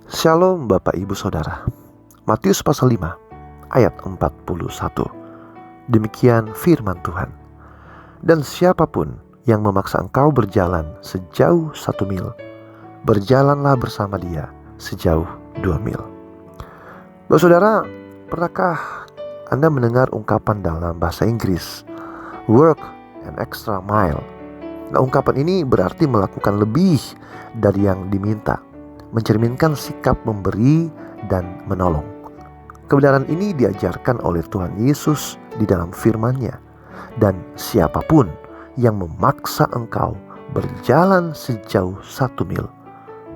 Shalom Bapak Ibu Saudara. Matius pasal 5 ayat 41. Demikian firman Tuhan. Dan siapapun yang memaksa engkau berjalan sejauh 1 mil, berjalanlah bersama dia sejauh 2 mil. Bapak Saudara, pernahkah Anda mendengar ungkapan dalam bahasa Inggris work an extra mile? Nah, ungkapan ini berarti melakukan lebih dari yang diminta, mencerminkan sikap memberi dan menolong. Kebenaran ini diajarkan oleh Tuhan Yesus di dalam firman-Nya. Dan siapapun yang memaksa engkau berjalan sejauh 1 mil,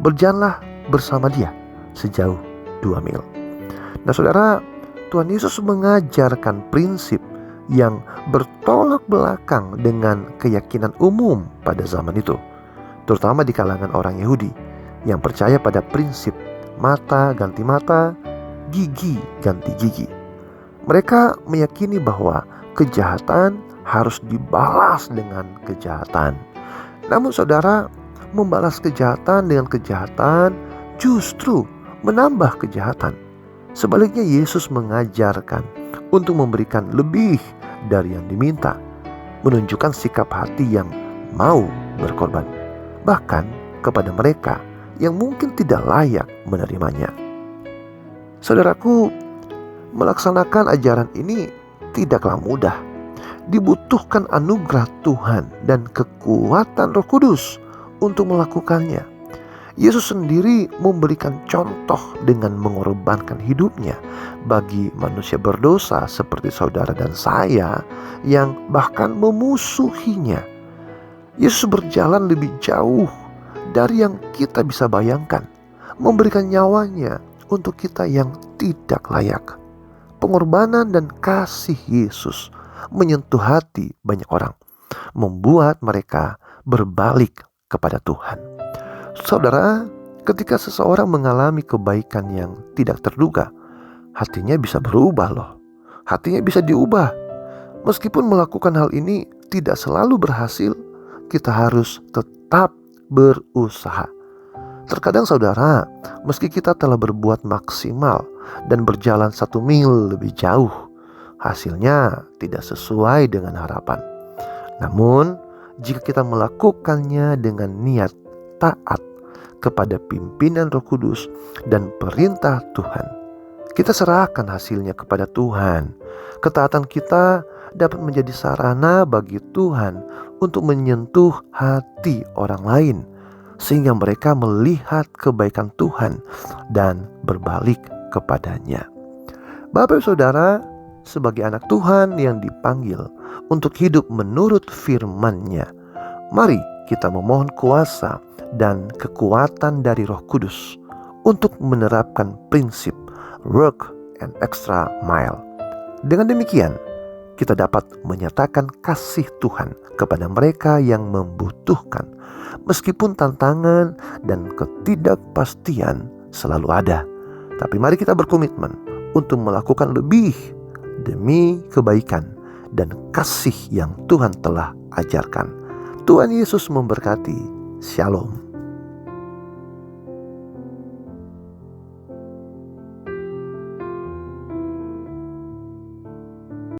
berjalanlah bersama dia sejauh 2 mil. Nah saudara, Tuhan Yesus mengajarkan prinsip yang bertolak belakang dengan keyakinan umum pada zaman itu, terutama di kalangan orang Yahudi yang percaya pada prinsip mata ganti mata, gigi ganti gigi. Mereka meyakini bahwa kejahatan harus dibalas dengan kejahatan. Namun saudara, membalas kejahatan dengan kejahatan justru menambah kejahatan. Sebaliknya Yesus mengajarkan untuk memberikan lebih dari yang diminta, menunjukkan sikap hati yang mau berkorban, bahkan kepada mereka yang mungkin tidak layak menerimanya. Saudaraku, melaksanakan ajaran ini tidaklah mudah. Dibutuhkan anugerah Tuhan dan kekuatan Roh Kudus untuk melakukannya. Yesus sendiri memberikan contoh dengan mengorbankan hidupnya bagi manusia berdosa seperti saudara dan saya yang bahkan memusuhinya. Yesus berjalan lebih jauh dari yang kita bisa bayangkan, memberikan nyawanya untuk kita yang tidak layak. Pengorbanan dan kasih Yesus menyentuh hati banyak orang, membuat mereka berbalik kepada Tuhan. Saudara, ketika seseorang mengalami kebaikan yang tidak terduga, hatinya bisa berubah loh. Hatinya bisa diubah. Meskipun melakukan hal ini tidak selalu berhasil, kita harus tetap berusaha. Terkadang saudara, meski kita telah berbuat maksimal dan berjalan 1 mil lebih jauh, hasilnya tidak sesuai dengan harapan. Namun, jika kita melakukannya dengan niat taat kepada pimpinan Roh Kudus dan perintah Tuhan, kita serahkan hasilnya kepada Tuhan. Ketaatan kita dapat menjadi sarana bagi Tuhan untuk menyentuh hati orang lain, sehingga mereka melihat kebaikan Tuhan dan berbalik kepadanya. Bapak Saudara, sebagai anak Tuhan yang dipanggil untuk hidup menurut firman-Nya, mari kita memohon kuasa dan kekuatan dari Roh Kudus untuk menerapkan prinsip work an extra mile. Dengan demikian, kita dapat menyatakan kasih Tuhan kepada mereka yang membutuhkan, meskipun tantangan dan ketidakpastian selalu ada. Tapi mari kita berkomitmen untuk melakukan lebih demi kebaikan dan kasih yang Tuhan telah ajarkan. Tuhan Yesus memberkati. Shalom.